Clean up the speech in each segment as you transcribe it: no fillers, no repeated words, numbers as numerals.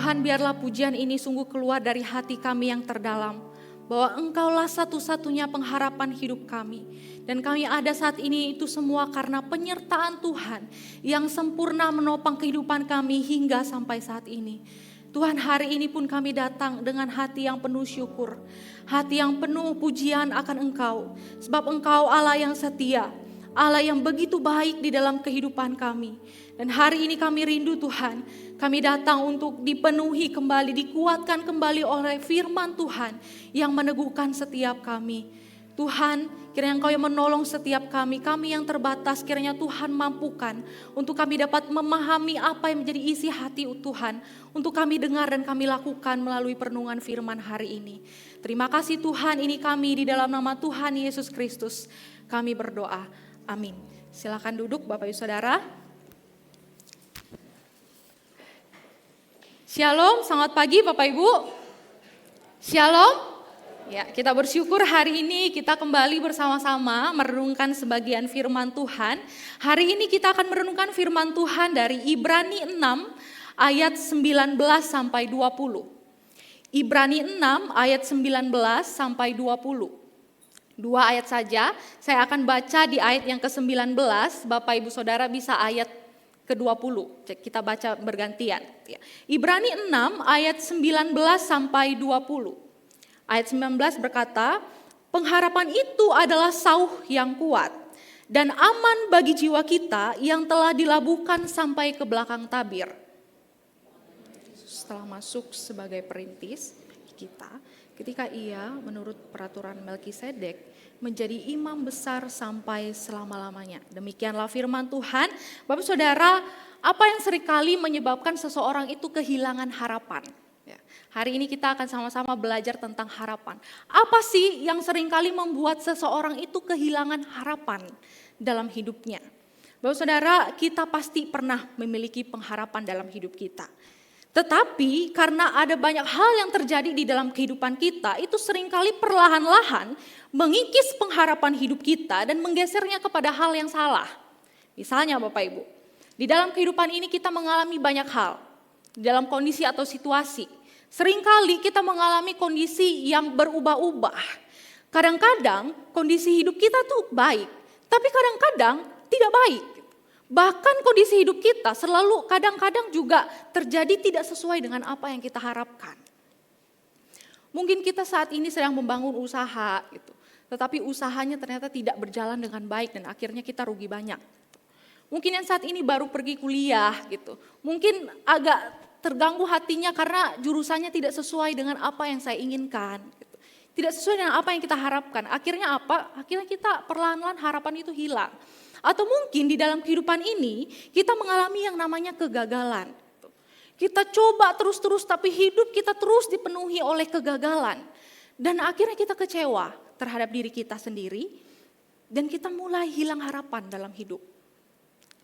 Tuhan, biarlah pujian ini sungguh keluar dari hati kami yang terdalam, bahwa Engkaulah satu-satunya pengharapan hidup kami. Dan kami ada saat ini itu semua karena penyertaan Tuhan yang sempurna menopang kehidupan kami hingga sampai saat ini. Tuhan, hari ini pun kami datang dengan hati yang penuh syukur, hati yang penuh pujian akan Engkau. Sebab Engkau Allah yang setia, Allah yang begitu baik di dalam kehidupan kami. Dan hari ini kami rindu Tuhan, kami datang untuk dipenuhi kembali, dikuatkan kembali oleh firman Tuhan yang meneguhkan setiap kami. Tuhan, kiranya Engkau yang menolong setiap kami yang terbatas, kiranya Tuhan mampukan untuk kami dapat memahami apa yang menjadi isi hati Tuhan, untuk kami dengar dan kami lakukan melalui perenungan firman hari ini. Terima kasih Tuhan, ini kami di dalam nama Tuhan Yesus Kristus, kami berdoa. Amin. Silakan duduk Bapak Ibu Saudara. Shalom, selamat pagi Bapak Ibu. Shalom. Ya, kita bersyukur hari ini kita kembali bersama-sama merenungkan sebagian firman Tuhan. Hari ini kita akan merenungkan firman Tuhan dari Ibrani 6 ayat 19 sampai 20. Ibrani 6 ayat 19 sampai 20. Dua ayat saja, saya akan baca di ayat yang ke-19, Bapak Ibu Saudara bisa ayat ke-20, kita baca bergantian. Ibrani 6 ayat 19 sampai 20. Ayat 19 berkata, pengharapan itu adalah sauh yang kuat dan aman bagi jiwa kita yang telah dilabuhkan sampai ke belakang tabir. Setelah masuk sebagai perintis kita, ketika ia menurut peraturan Melkisedek menjadi imam besar sampai selama-lamanya. Demikianlah firman Tuhan. Bapak Saudara, apa yang seringkali menyebabkan seseorang itu kehilangan harapan? Ya, hari ini kita akan sama-sama belajar tentang harapan. Apa sih yang seringkali membuat seseorang itu kehilangan harapan dalam hidupnya? Bapak Saudara, kita pasti pernah memiliki pengharapan dalam hidup kita. Tetapi karena ada banyak hal yang terjadi di dalam kehidupan kita, itu seringkali perlahan-lahan mengikis pengharapan hidup kita dan menggesernya kepada hal yang salah. Misalnya Bapak Ibu, di dalam kehidupan ini kita mengalami banyak hal, di dalam kondisi atau situasi. Seringkali kita mengalami kondisi yang berubah-ubah. Kadang-kadang kondisi hidup kita tuh baik, tapi kadang-kadang tidak baik. Bahkan kondisi hidup kita selalu kadang-kadang juga terjadi tidak sesuai dengan apa yang kita harapkan. Mungkin kita saat ini sedang membangun usaha gitu, tetapi usahanya ternyata tidak berjalan dengan baik dan akhirnya kita rugi banyak. Mungkin yang saat ini baru pergi kuliah gitu, mungkin agak terganggu hatinya karena jurusannya tidak sesuai dengan apa yang saya inginkan. Gitu. Tidak sesuai dengan apa yang kita harapkan. Akhirnya apa? Akhirnya kita perlahan-lahan harapan itu hilang. Atau mungkin di dalam kehidupan ini kita mengalami yang namanya kegagalan. Kita coba terus-terus tapi hidup kita terus dipenuhi oleh kegagalan. Dan akhirnya kita kecewa terhadap diri kita sendiri dan kita mulai hilang harapan dalam hidup.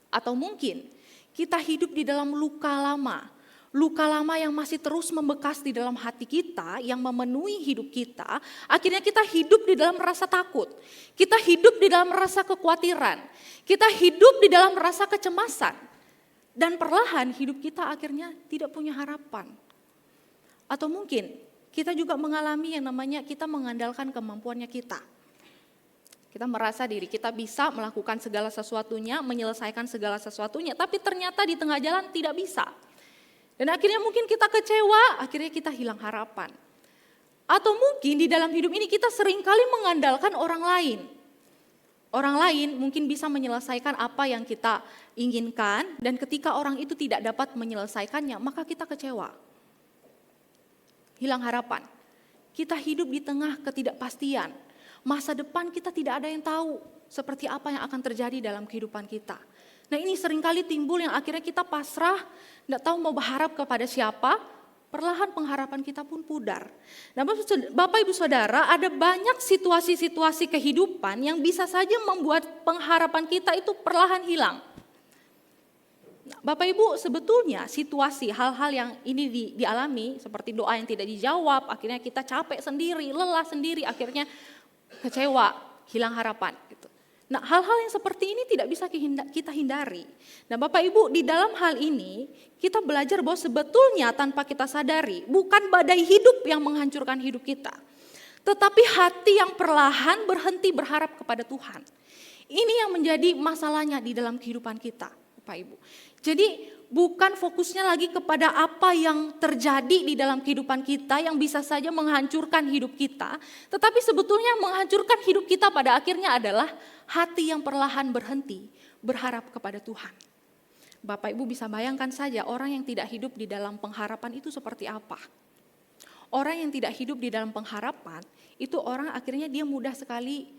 Atau mungkin kita hidup di dalam luka lama. Luka lama yang masih terus membekas di dalam hati kita, yang memenuhi hidup kita, akhirnya kita hidup di dalam rasa takut. Kita hidup di dalam rasa kekhawatiran. Kita hidup di dalam rasa kecemasan. Dan perlahan hidup kita akhirnya tidak punya harapan. Atau mungkin kita juga mengalami yang namanya kita mengandalkan kemampuannya kita. Kita merasa diri kita bisa melakukan segala sesuatunya, menyelesaikan segala sesuatunya, tapi ternyata di tengah jalan tidak bisa. Dan akhirnya mungkin kita kecewa, akhirnya kita hilang harapan. Atau mungkin di dalam hidup ini kita seringkali mengandalkan orang lain. Orang lain mungkin bisa menyelesaikan apa yang kita inginkan, dan ketika orang itu tidak dapat menyelesaikannya, maka kita kecewa. Hilang harapan. Kita hidup di tengah ketidakpastian. Masa depan kita tidak ada yang tahu seperti apa yang akan terjadi dalam kehidupan kita. Nah ini seringkali timbul yang akhirnya kita pasrah, tidak tahu mau berharap kepada siapa, perlahan pengharapan kita pun pudar. Nah Bapak Ibu Saudara, ada banyak situasi-situasi kehidupan yang bisa saja membuat pengharapan kita itu perlahan hilang. Nah, Bapak Ibu, sebetulnya situasi hal-hal yang ini dialami seperti doa yang tidak dijawab, akhirnya kita capek sendiri, lelah sendiri, akhirnya kecewa, hilang harapan gitu. Nah, hal-hal yang seperti ini tidak bisa kita hindari. Nah, Bapak Ibu, di dalam hal ini kita belajar bahwa sebetulnya tanpa kita sadari, bukan badai hidup yang menghancurkan hidup kita, tetapi hati yang perlahan berhenti berharap kepada Tuhan. Ini yang menjadi masalahnya di dalam kehidupan kita, Bapak Ibu. Jadi bukan fokusnya lagi kepada apa yang terjadi di dalam kehidupan kita yang bisa saja menghancurkan hidup kita, tetapi sebetulnya menghancurkan hidup kita pada akhirnya adalah hati yang perlahan berhenti berharap kepada Tuhan. Bapak Ibu bisa bayangkan saja orang yang tidak hidup di dalam pengharapan itu seperti apa. Orang yang tidak hidup di dalam pengharapan itu orang akhirnya dia mudah sekali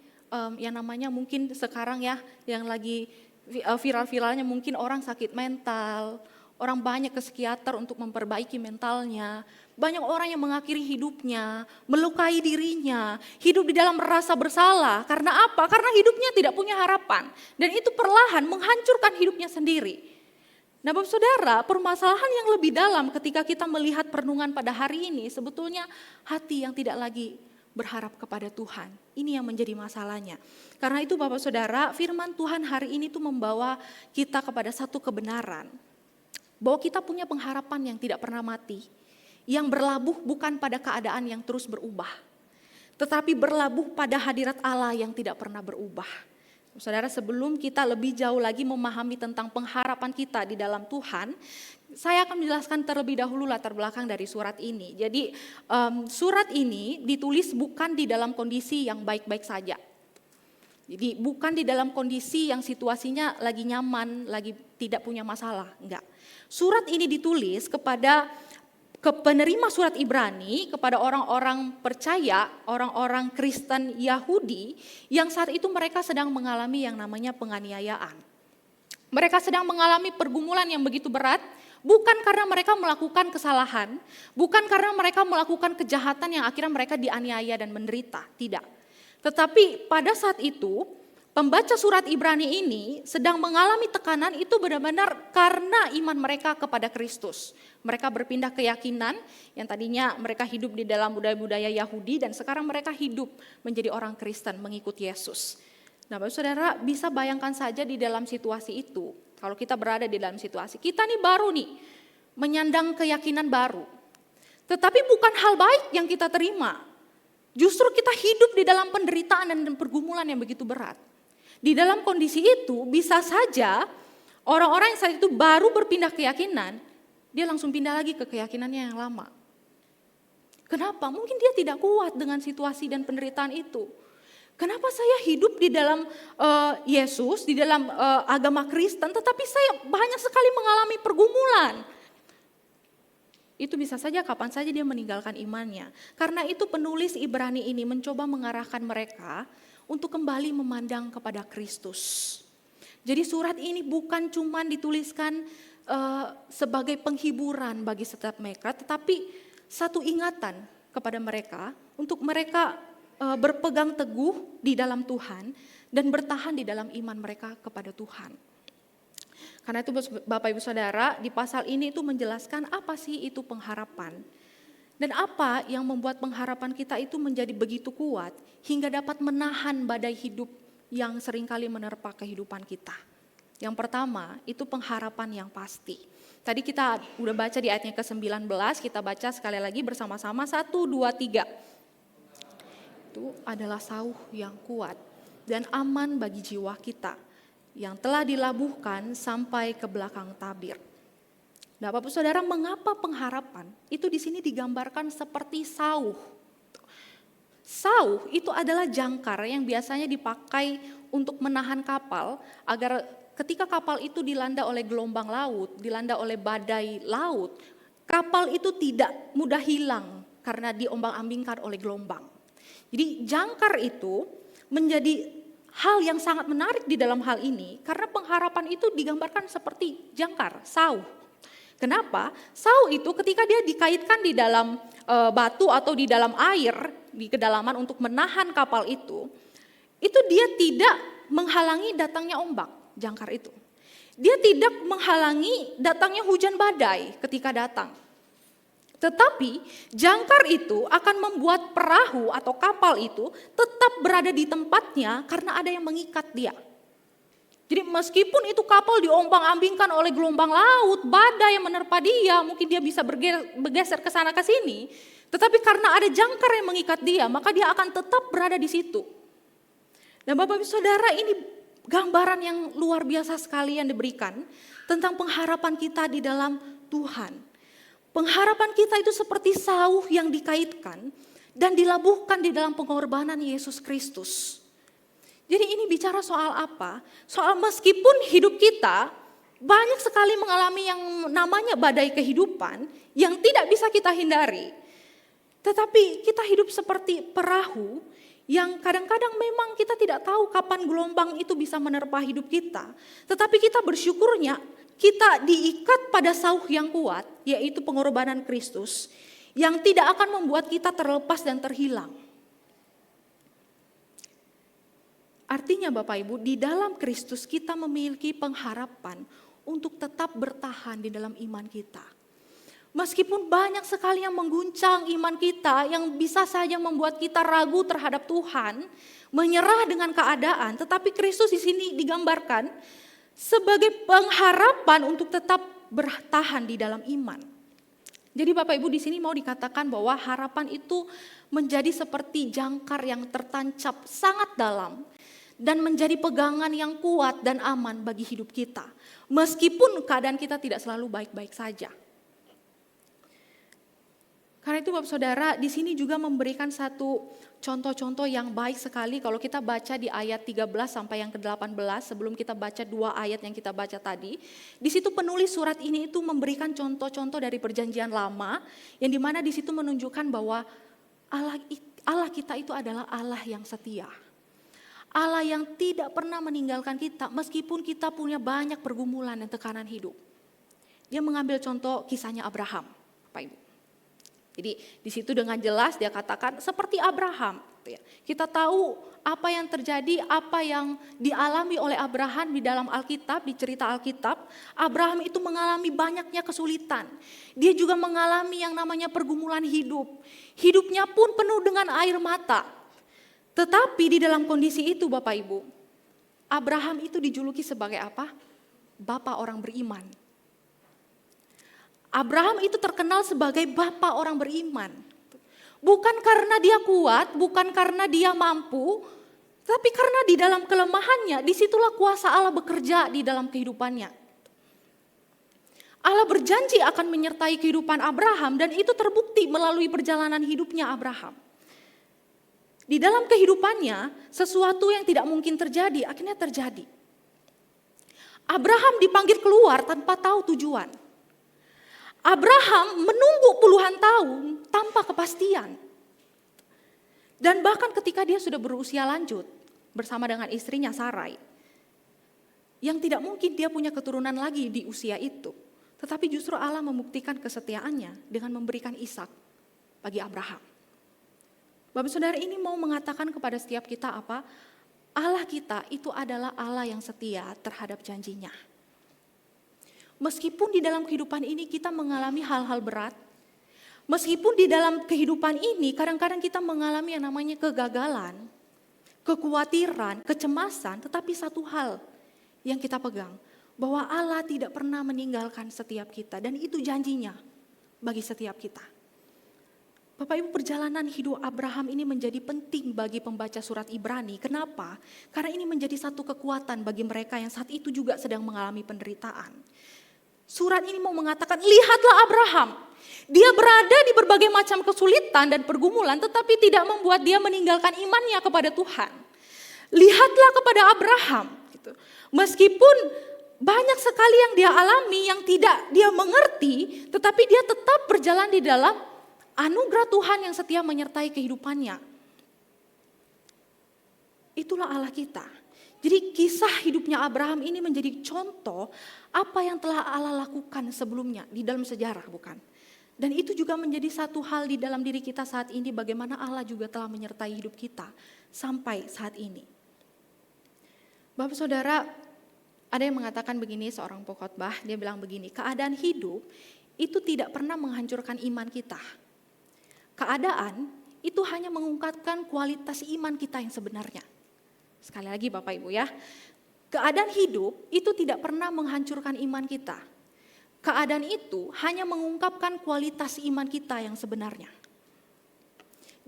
yang namanya mungkin sekarang ya yang lagi viral-viralnya mungkin orang sakit mental, orang banyak ke psikiater untuk memperbaiki mentalnya, banyak orang yang mengakhiri hidupnya, melukai dirinya, hidup di dalam rasa bersalah. Karena apa? Karena hidupnya tidak punya harapan dan itu perlahan menghancurkan hidupnya sendiri. Nah, Bapak Saudara, permasalahan yang lebih dalam ketika kita melihat perenungan pada hari ini sebetulnya hati yang tidak lagi berharap kepada Tuhan. Ini yang menjadi masalahnya. Karena itu Bapak Saudara, firman Tuhan hari ini tuh membawa kita kepada satu kebenaran. Bahwa kita punya pengharapan yang tidak pernah mati. Yang berlabuh bukan pada keadaan yang terus berubah. Tetapi berlabuh pada hadirat Allah yang tidak pernah berubah. Saudara, sebelum kita lebih jauh lagi memahami tentang pengharapan kita di dalam Tuhan, saya akan menjelaskan terlebih dahulu latar belakang dari surat ini. Jadi surat ini ditulis bukan di dalam kondisi yang baik-baik saja. Jadi bukan di dalam kondisi yang situasinya lagi nyaman, lagi tidak punya masalah, enggak. Surat ini ditulis kepada penerima surat Ibrani, kepada orang-orang percaya, orang-orang Kristen Yahudi yang saat itu mereka sedang mengalami yang namanya penganiayaan. Mereka sedang mengalami pergumulan yang begitu berat, bukan karena mereka melakukan kesalahan, bukan karena mereka melakukan kejahatan yang akhirnya mereka dianiaya dan menderita, tidak. Tetapi pada saat itu, pembaca surat Ibrani ini sedang mengalami tekanan itu benar-benar karena iman mereka kepada Kristus. Mereka berpindah keyakinan yang tadinya mereka hidup di dalam budaya-budaya Yahudi dan sekarang mereka hidup menjadi orang Kristen mengikut Yesus. Nah, Bapak Saudara bisa bayangkan saja di dalam situasi itu, kalau kita berada di dalam situasi, kita nih baru nih menyandang keyakinan baru. Tetapi bukan hal baik yang kita terima. Justru kita hidup di dalam penderitaan dan pergumulan yang begitu berat. Di dalam kondisi itu bisa saja orang-orang yang saat itu baru berpindah keyakinan, dia langsung pindah lagi ke keyakinannya yang lama. Kenapa? Mungkin dia tidak kuat dengan situasi dan penderitaan itu. Kenapa saya hidup di dalam Yesus, di dalam agama Kristen, tetapi saya banyak sekali mengalami pergumulan. Itu bisa saja kapan saja dia meninggalkan imannya. Karena itu penulis Ibrani ini mencoba mengarahkan mereka untuk kembali memandang kepada Kristus. Jadi surat ini bukan cuma dituliskan sebagai penghiburan bagi setiap mereka, tetapi satu ingatan kepada mereka untuk mereka berpegang teguh di dalam Tuhan dan bertahan di dalam iman mereka kepada Tuhan. Karena itu Bapak Ibu Saudara, di pasal ini itu menjelaskan apa sih itu pengharapan. Dan apa yang membuat pengharapan kita itu menjadi begitu kuat hingga dapat menahan badai hidup yang seringkali menerpa kehidupan kita. Yang pertama itu pengharapan yang pasti. Tadi kita udah baca di ayatnya ke-19, kita baca sekali lagi bersama-sama 1, 2, 3. Itu adalah sauh yang kuat dan aman bagi jiwa kita yang telah dilabuhkan sampai ke belakang tabir. Nah, Bapak Saudara, mengapa pengharapan itu di sini digambarkan seperti sauh? Sauh itu adalah jangkar yang biasanya dipakai untuk menahan kapal agar ketika kapal itu dilanda oleh gelombang laut, dilanda oleh badai laut, kapal itu tidak mudah hilang karena diombang-ambingkan oleh gelombang. Jadi jangkar itu menjadi hal yang sangat menarik di dalam hal ini karena pengharapan itu digambarkan seperti jangkar, sauh. Kenapa? Sauh itu ketika dia dikaitkan di dalam batu atau di dalam air, di kedalaman untuk menahan kapal itu dia tidak menghalangi datangnya ombak, jangkar itu. Dia tidak menghalangi datangnya hujan badai ketika datang. Tetapi jangkar itu akan membuat perahu atau kapal itu tetap berada di tempatnya karena ada yang mengikat dia. Jadi meskipun itu kapal diombang-ambingkan oleh gelombang laut, badai yang menerpa dia, mungkin dia bisa bergeser ke sana ke sini, tetapi karena ada jangkar yang mengikat dia, maka dia akan tetap berada di situ. Dan Bapak Ibu Saudara, ini gambaran yang luar biasa sekali yang diberikan tentang pengharapan kita di dalam Tuhan. Pengharapan kita itu seperti sauh yang dikaitkan dan dilabuhkan di dalam pengorbanan Yesus Kristus. Jadi ini bicara soal apa? Soal meskipun hidup kita banyak sekali mengalami yang namanya badai kehidupan yang tidak bisa kita hindari. Tetapi kita hidup seperti perahu yang kadang-kadang memang kita tidak tahu kapan gelombang itu bisa menerpa hidup kita. Tetapi kita bersyukurnya kita diikat pada sauh yang kuat, yaitu pengorbanan Kristus, yang tidak akan membuat kita terlepas dan terhilang. Artinya Bapak Ibu, di dalam Kristus kita memiliki pengharapan untuk tetap bertahan di dalam iman kita. Meskipun banyak sekali yang mengguncang iman kita, yang bisa saja membuat kita ragu terhadap Tuhan, menyerah dengan keadaan, tetapi Kristus di sini digambarkan sebagai pengharapan untuk tetap bertahan di dalam iman. Jadi Bapak Ibu di sini mau dikatakan bahwa harapan itu menjadi seperti jangkar yang tertancap sangat dalam dan menjadi pegangan yang kuat dan aman bagi hidup kita. Meskipun keadaan kita tidak selalu baik-baik saja. Karena itu Bapak Saudara di sini juga memberikan satu contoh-contoh yang baik sekali kalau kita baca di ayat 13 sampai yang ke-18 sebelum kita baca dua ayat yang kita baca tadi. Di situ penulis surat ini itu memberikan contoh-contoh dari perjanjian lama yang dimana di situ menunjukkan bahwa Allah kita itu adalah Allah yang setia. Allah yang tidak pernah meninggalkan kita meskipun kita punya banyak pergumulan dan tekanan hidup. Dia mengambil contoh kisahnya Abraham, Bapak Ibu. Jadi di situ dengan jelas dia katakan seperti Abraham. Kita tahu apa yang terjadi, apa yang dialami oleh Abraham di dalam Alkitab, di cerita Alkitab. Abraham itu mengalami banyaknya kesulitan. Dia juga mengalami yang namanya pergumulan hidup. Hidupnya pun penuh dengan air mata. Tetapi di dalam kondisi itu Bapak Ibu, Abraham itu dijuluki sebagai apa? Bapa orang beriman. Abraham itu terkenal sebagai bapa orang beriman. Bukan karena dia kuat, bukan karena dia mampu, tapi karena di dalam kelemahannya, disitulah kuasa Allah bekerja di dalam kehidupannya. Allah berjanji akan menyertai kehidupan Abraham dan itu terbukti melalui perjalanan hidupnya Abraham. Di dalam kehidupannya, sesuatu yang tidak mungkin terjadi, akhirnya terjadi. Abraham dipanggil keluar tanpa tahu tujuan. Abraham menunggu puluhan tahun tanpa kepastian. Dan bahkan ketika dia sudah berusia lanjut bersama dengan istrinya Sarai, yang tidak mungkin dia punya keturunan lagi di usia itu. Tetapi justru Allah membuktikan kesetiaannya dengan memberikan Ishak bagi Abraham. Bapak Saudara ini mau mengatakan kepada setiap kita apa? Allah kita itu adalah Allah yang setia terhadap janjinya. Meskipun di dalam kehidupan ini kita mengalami hal-hal berat, meskipun di dalam kehidupan ini kadang-kadang kita mengalami yang namanya kegagalan, kekhawatiran, kecemasan, tetapi satu hal yang kita pegang, bahwa Allah tidak pernah meninggalkan setiap kita dan itu janjinya bagi setiap kita. Bapak Ibu, perjalanan hidup Abraham ini menjadi penting bagi pembaca surat Ibrani. Kenapa? Karena ini menjadi satu kekuatan bagi mereka yang saat itu juga sedang mengalami penderitaan. Surat ini mau mengatakan, lihatlah Abraham. Dia berada di berbagai macam kesulitan dan pergumulan, tetapi tidak membuat dia meninggalkan imannya kepada Tuhan. Lihatlah kepada Abraham. Gitu. Meskipun banyak sekali yang dia alami, yang tidak dia mengerti, tetapi dia tetap berjalan di dalam anugerah Tuhan yang setia menyertai kehidupannya. Itulah Allah kita. Jadi kisah hidupnya Abraham ini menjadi contoh apa yang telah Allah lakukan sebelumnya di dalam sejarah, bukan? Dan itu juga menjadi satu hal di dalam diri kita saat ini, bagaimana Allah juga telah menyertai hidup kita sampai saat ini. Bapak Saudara, ada yang mengatakan begini, seorang pengkhotbah, dia bilang begini, keadaan hidup itu tidak pernah menghancurkan iman kita. Keadaan itu hanya mengungkapkan kualitas iman kita yang sebenarnya. Sekali lagi Bapak Ibu ya, keadaan hidup itu tidak pernah menghancurkan iman kita. Keadaan itu hanya mengungkapkan kualitas iman kita yang sebenarnya.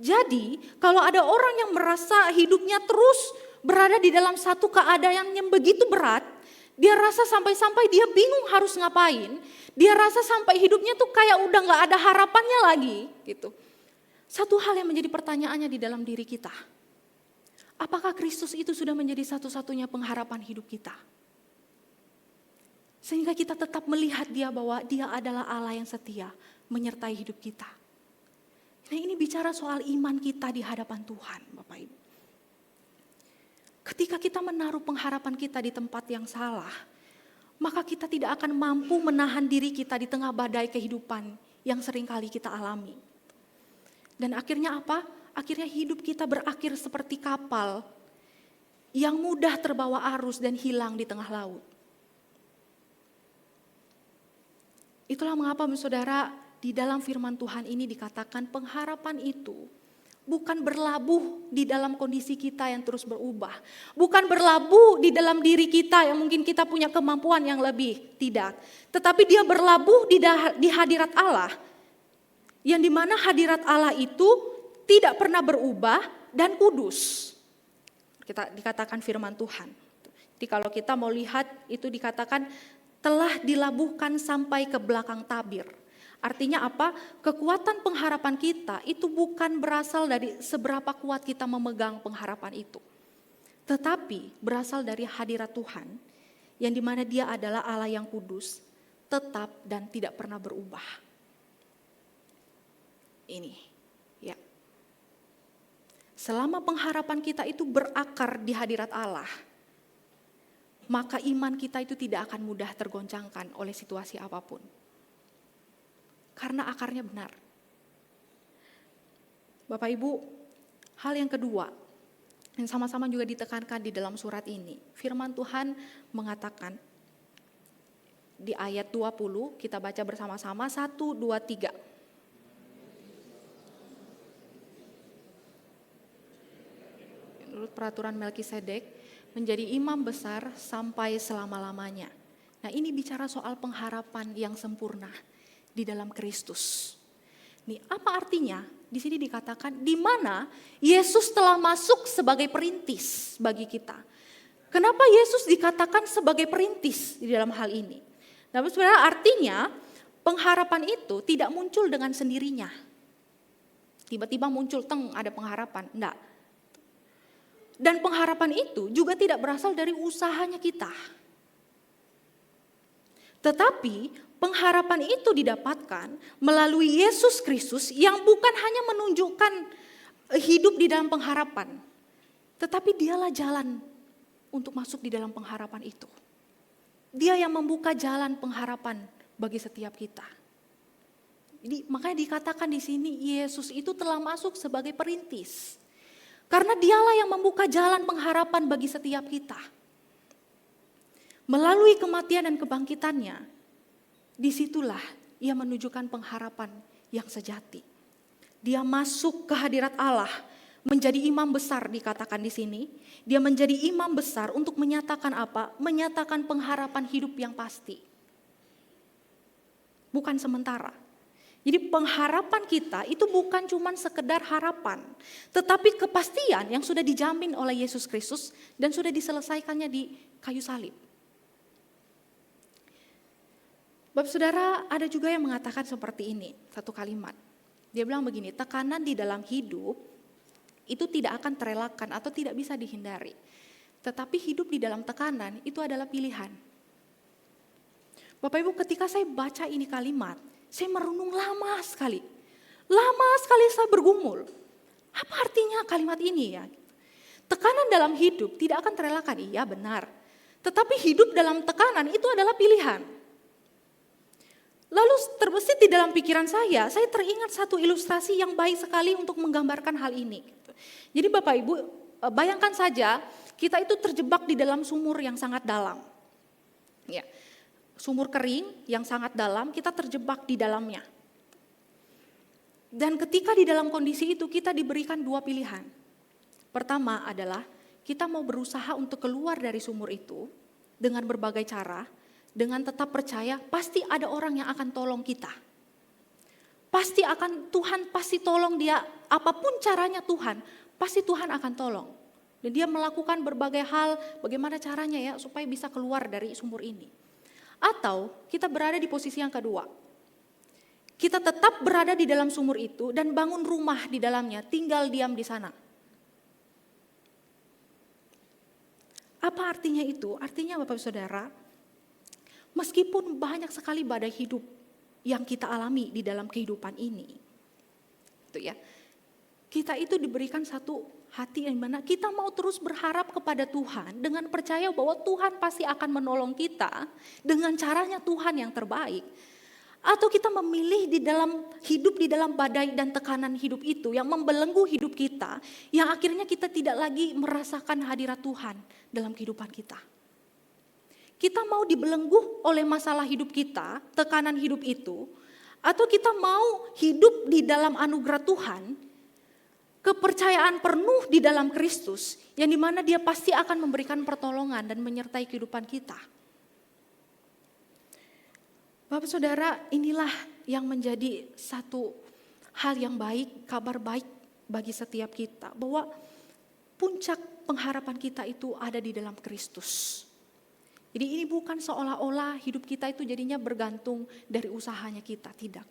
Jadi kalau ada orang yang merasa hidupnya terus berada di dalam satu keadaan yang begitu berat, dia rasa sampai-sampai dia bingung harus ngapain, dia rasa sampai hidupnya tuh kayak udah gak ada harapannya lagi gitu. Satu hal yang menjadi pertanyaannya di dalam diri kita, apakah Kristus itu sudah menjadi satu-satunya pengharapan hidup kita? Sehingga kita tetap melihat dia bahwa dia adalah Allah yang setia menyertai hidup kita. Nah ini bicara soal iman kita di hadapan Tuhan Bapak Ibu. Ketika kita menaruh pengharapan kita di tempat yang salah, maka kita tidak akan mampu menahan diri kita di tengah badai kehidupan yang seringkali kita alami. Dan akhirnya apa? Akhirnya hidup kita berakhir seperti kapal yang mudah terbawa arus dan hilang di tengah laut. Itulah mengapa saudara di dalam firman Tuhan ini dikatakan pengharapan itu bukan berlabuh di dalam kondisi kita yang terus berubah. Bukan berlabuh di dalam diri kita yang mungkin kita punya kemampuan yang lebih. Tidak. Tetapi dia berlabuh di hadirat Allah. Yang dimana hadirat Allah itu tidak pernah berubah dan kudus. Kita dikatakan firman Tuhan. Jadi kalau kita mau lihat itu dikatakan telah dilabuhkan sampai ke belakang tabir. Artinya apa? Kekuatan pengharapan kita itu bukan berasal dari seberapa kuat kita memegang pengharapan itu. Tetapi berasal dari hadirat Tuhan yang dimana dia adalah Allah yang kudus, tetap dan tidak pernah berubah. Ini ya. Selama pengharapan kita itu berakar di hadirat Allah, maka iman kita itu tidak akan mudah tergoncangkan oleh situasi apapun. Karena akarnya benar. Bapak Ibu, hal yang kedua yang sama-sama juga ditekankan di dalam surat ini. Firman Tuhan mengatakan di ayat 20, kita baca bersama-sama 1, 2, 3. Menurut peraturan Melkisedek menjadi imam besar sampai selama-lamanya. Nah ini bicara soal pengharapan yang sempurna di dalam Kristus. Nih, apa artinya? Di sini dikatakan di mana Yesus telah masuk sebagai perintis bagi kita. Kenapa Yesus dikatakan sebagai perintis di dalam hal ini? Nah, sebenarnya artinya pengharapan itu tidak muncul dengan sendirinya. Tiba-tiba muncul ada pengharapan, enggak. Dan pengharapan itu juga tidak berasal dari usahanya kita. Tetapi pengharapan itu didapatkan melalui Yesus Kristus yang bukan hanya menunjukkan hidup di dalam pengharapan. Tetapi dialah jalan untuk masuk di dalam pengharapan itu. Dia yang membuka jalan pengharapan bagi setiap kita. Jadi makanya dikatakan di sini Yesus itu telah masuk sebagai perintis. Karena dialah yang membuka jalan pengharapan bagi setiap kita. Melalui kematian dan kebangkitannya, disitulah ia menunjukkan pengharapan yang sejati. Dia masuk ke hadirat Allah, menjadi imam besar dikatakan di sini. Dia menjadi imam besar untuk menyatakan apa? Menyatakan pengharapan hidup yang pasti. Bukan sementara. Jadi pengharapan kita itu bukan cuma sekedar harapan, tetapi kepastian yang sudah dijamin oleh Yesus Kristus dan sudah diselesaikannya di kayu salib. Bapak Saudara, ada juga yang mengatakan seperti ini, satu kalimat. Dia bilang begini, tekanan di dalam hidup itu tidak akan terelakkan atau tidak bisa dihindari. Tetapi hidup di dalam tekanan itu adalah pilihan. Bapak Ibu, ketika saya baca ini kalimat, saya merenung lama sekali. Lama sekali saya bergumul. Apa artinya kalimat ini ya? Tekanan dalam hidup tidak akan terelakkan, iya benar. Tetapi hidup dalam tekanan itu adalah pilihan. Lalu terbesit di dalam pikiran saya teringat satu ilustrasi yang baik sekali untuk menggambarkan hal ini. Jadi Bapak Ibu, bayangkan saja kita itu terjebak di dalam sumur yang sangat dalam. Ya. sumur kering yang sangat dalam, kita terjebak di dalamnya. Dan ketika di dalam kondisi itu kita diberikan dua pilihan. Pertama adalah kita mau berusaha untuk keluar dari sumur itu dengan berbagai cara, dengan tetap percaya pasti ada orang yang akan tolong kita. Tuhan pasti tolong dia, apapun caranya Tuhan, pasti Tuhan akan tolong. Dan dia melakukan berbagai hal, bagaimana caranya ya supaya bisa keluar dari sumur ini. Atau kita berada di posisi yang kedua. Kita tetap berada di dalam sumur itu dan bangun rumah di dalamnya, tinggal diam di sana. Apa artinya itu? Artinya Bapak Saudara, meskipun banyak sekali badai hidup yang kita alami di dalam kehidupan ini, itu ya, kita itu diberikan satu hati yang mana kita mau terus berharap kepada Tuhan dengan percaya bahwa Tuhan pasti akan menolong kita dengan caranya Tuhan yang terbaik. Atau kita memilih hidup di dalam badai dan tekanan hidup itu yang membelenggu hidup kita, yang akhirnya kita tidak lagi merasakan hadirat Tuhan dalam kehidupan kita. Kita mau dibelenggu oleh masalah hidup kita, tekanan hidup itu, atau kita mau hidup di dalam anugerah Tuhan, kepercayaan penuh di dalam Kristus, yang dimana Dia pasti akan memberikan pertolongan dan menyertai kehidupan kita. Bapak Saudara, inilah yang menjadi satu hal yang baik, kabar baik bagi setiap kita, bahwa puncak pengharapan kita itu ada di dalam Kristus. Jadi ini bukan seolah-olah hidup kita itu jadinya bergantung dari usahanya kita, tidak.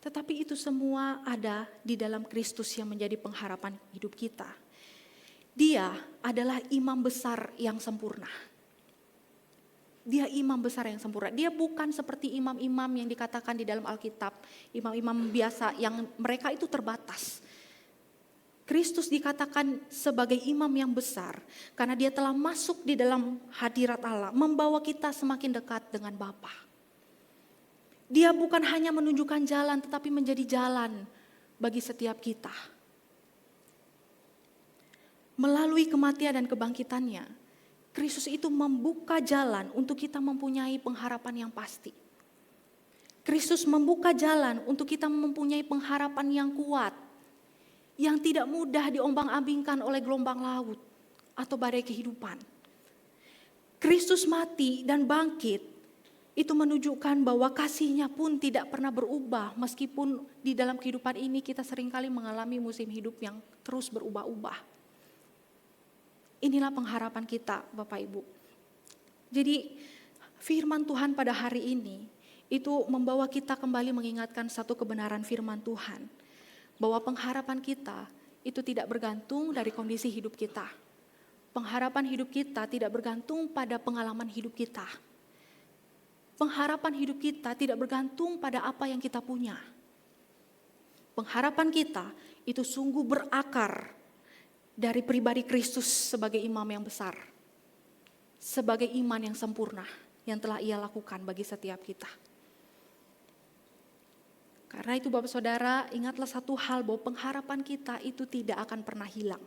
Tetapi itu semua ada di dalam Kristus yang menjadi pengharapan hidup kita. Dia adalah imam besar yang sempurna. Dia imam besar yang sempurna. Dia bukan seperti imam-imam yang dikatakan di dalam Alkitab, imam-imam biasa yang mereka itu terbatas. Kristus dikatakan sebagai imam yang besar karena Dia telah masuk di dalam hadirat Allah, membawa kita semakin dekat dengan Bapa. Dia bukan hanya menunjukkan jalan tetapi menjadi jalan bagi setiap kita. Melalui kematian dan kebangkitannya, Kristus itu membuka jalan untuk kita mempunyai pengharapan yang pasti. Kristus membuka jalan untuk kita mempunyai pengharapan yang kuat, yang tidak mudah diombang-ambingkan oleh gelombang laut atau badai kehidupan. Kristus mati dan bangkit, itu menunjukkan bahwa kasih-Nya pun tidak pernah berubah, meskipun di dalam kehidupan ini kita seringkali mengalami musim hidup yang terus berubah-ubah. Inilah pengharapan kita, Bapak Ibu. Jadi firman Tuhan pada hari ini itu membawa kita kembali mengingatkan satu kebenaran firman Tuhan, bahwa pengharapan kita itu tidak bergantung dari kondisi hidup kita. Pengharapan hidup kita tidak bergantung pada pengalaman hidup kita. Pengharapan hidup kita tidak bergantung pada apa yang kita punya. Pengharapan kita itu sungguh berakar dari pribadi Kristus sebagai imam yang besar, sebagai iman yang sempurna yang telah Ia lakukan bagi setiap kita. Karena itu Bapak Saudara, ingatlah satu hal, bahwa pengharapan kita itu tidak akan pernah hilang.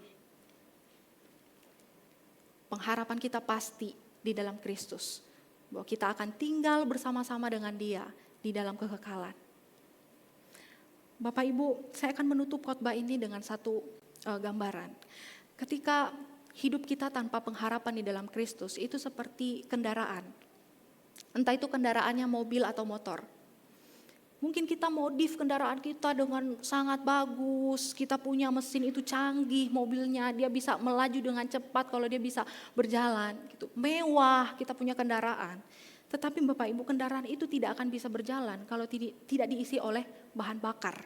Pengharapan kita pasti di dalam Kristus, bahwa kita akan tinggal bersama-sama dengan Dia di dalam kekekalan. Bapak Ibu, saya akan menutup khotbah ini dengan satu gambaran. Ketika hidup kita tanpa pengharapan di dalam Kristus, itu seperti kendaraan. Entah itu kendaraannya mobil atau motor. Mungkin kita modif kendaraan kita dengan sangat bagus, kita punya mesin itu canggih, mobilnya dia bisa melaju dengan cepat kalau dia bisa berjalan, gitu. Mewah kita punya kendaraan. Tetapi Bapak Ibu, kendaraan itu tidak akan bisa berjalan kalau tidak diisi oleh bahan bakar.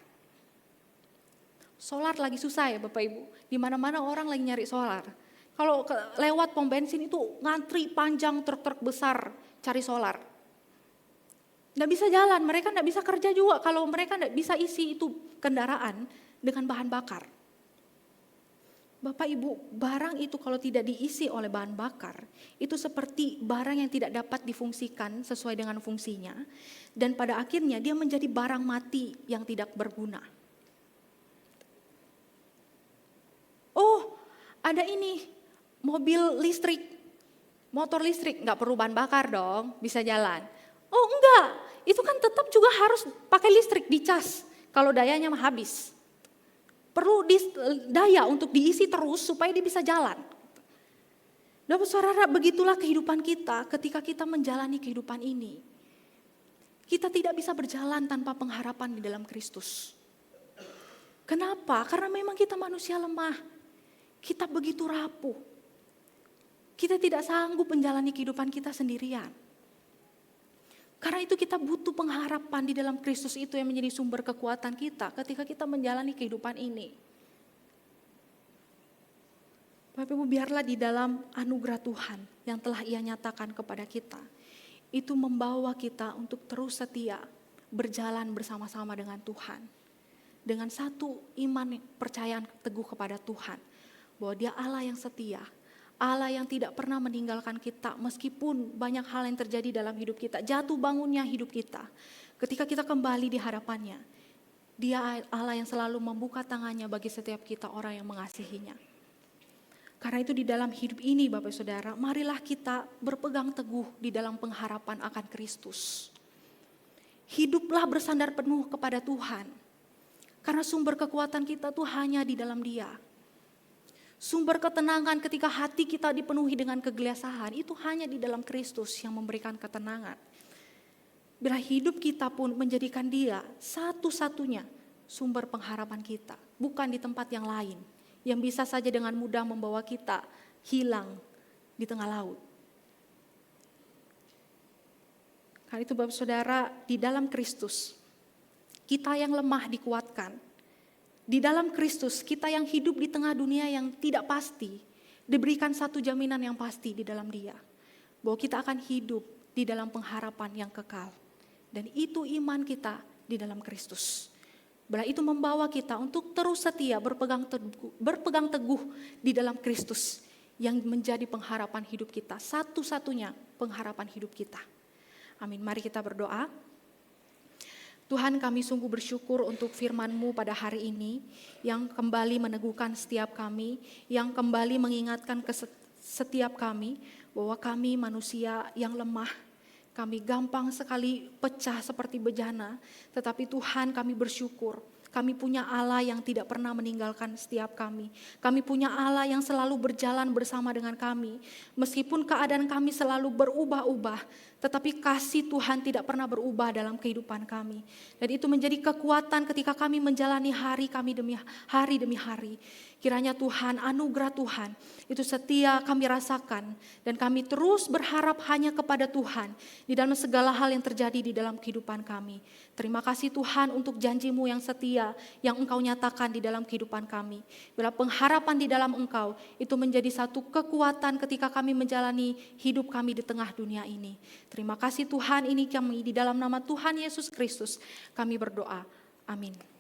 Solar lagi susah ya Bapak Ibu, di mana-mana orang lagi nyari solar. Kalau lewat pom bensin itu ngantri panjang, truk-truk besar cari solar. Nggak bisa jalan, mereka nggak bisa kerja juga kalau mereka nggak bisa isi itu kendaraan dengan bahan bakar. Bapak Ibu, barang itu kalau tidak diisi oleh bahan bakar, itu seperti barang yang tidak dapat difungsikan sesuai dengan fungsinya. Dan pada akhirnya dia menjadi barang mati yang tidak berguna. Oh, ada ini, mobil listrik. Motor listrik nggak perlu bahan bakar dong, bisa jalan. Oh enggak, itu kan tetap juga harus pakai listrik, dicas kalau dayanya habis. Perlu daya untuk diisi terus supaya dia bisa jalan. Bapak saudara, begitulah kehidupan kita ketika kita menjalani kehidupan ini. Kita tidak bisa berjalan tanpa pengharapan di dalam Kristus. Kenapa? Karena memang kita manusia lemah. Kita begitu rapuh. Kita tidak sanggup menjalani kehidupan kita sendirian. Karena itu kita butuh pengharapan di dalam Kristus, itu yang menjadi sumber kekuatan kita ketika kita menjalani kehidupan ini. Bapak Ibu, biarlah di dalam anugerah Tuhan yang telah Ia nyatakan kepada kita, itu membawa kita untuk terus setia berjalan bersama-sama dengan Tuhan. Dengan satu iman, percayaan teguh kepada Tuhan, bahwa Dia Allah yang setia, Allah yang tidak pernah meninggalkan kita meskipun banyak hal yang terjadi dalam hidup kita, jatuh bangunnya hidup kita. Ketika kita kembali di hadapannya, Dia Allah yang selalu membuka tangannya bagi setiap kita orang yang mengasihinya. Karena itu di dalam hidup ini Bapak Saudara, marilah kita berpegang teguh di dalam pengharapan akan Kristus. Hiduplah bersandar penuh kepada Tuhan. Karena sumber kekuatan kita tuh hanya di dalam Dia. Sumber ketenangan ketika hati kita dipenuhi dengan kegelisahan itu hanya di dalam Kristus yang memberikan ketenangan. Bila hidup kita pun menjadikan Dia satu-satunya sumber pengharapan kita, bukan di tempat yang lain, yang bisa saja dengan mudah membawa kita hilang di tengah laut. Karena itu Bapak Saudara, di dalam Kristus, kita yang lemah dikuatkan. Di dalam Kristus, kita yang hidup di tengah dunia yang tidak pasti, diberikan satu jaminan yang pasti di dalam Dia. Bahwa kita akan hidup di dalam pengharapan yang kekal. Dan itu iman kita di dalam Kristus. Bila itu membawa kita untuk terus setia berpegang teguh di dalam Kristus yang menjadi pengharapan hidup kita, satu-satunya pengharapan hidup kita. Amin. Mari kita berdoa. Tuhan, kami sungguh bersyukur untuk firman-Mu pada hari ini yang kembali meneguhkan setiap kami, yang kembali mengingatkan ke setiap kami bahwa kami manusia yang lemah. Kami gampang sekali pecah seperti bejana, tetapi Tuhan, kami bersyukur. Kami punya Allah yang tidak pernah meninggalkan setiap kami. Kami punya Allah yang selalu berjalan bersama dengan kami. Meskipun keadaan kami selalu berubah-ubah, tetapi kasih Tuhan tidak pernah berubah dalam kehidupan kami. Dan itu menjadi kekuatan ketika kami menjalani hari kami demi hari. Kiranya Tuhan, anugerah Tuhan itu setia kami rasakan. Dan kami terus berharap hanya kepada Tuhan di dalam segala hal yang terjadi di dalam kehidupan kami. Terima kasih Tuhan untuk janji-Mu yang setia yang Engkau nyatakan di dalam kehidupan kami. Bila pengharapan di dalam Engkau itu menjadi satu kekuatan ketika kami menjalani hidup kami di tengah dunia ini. Terima kasih Tuhan, ini kami di dalam nama Tuhan Yesus Kristus kami berdoa. Amin.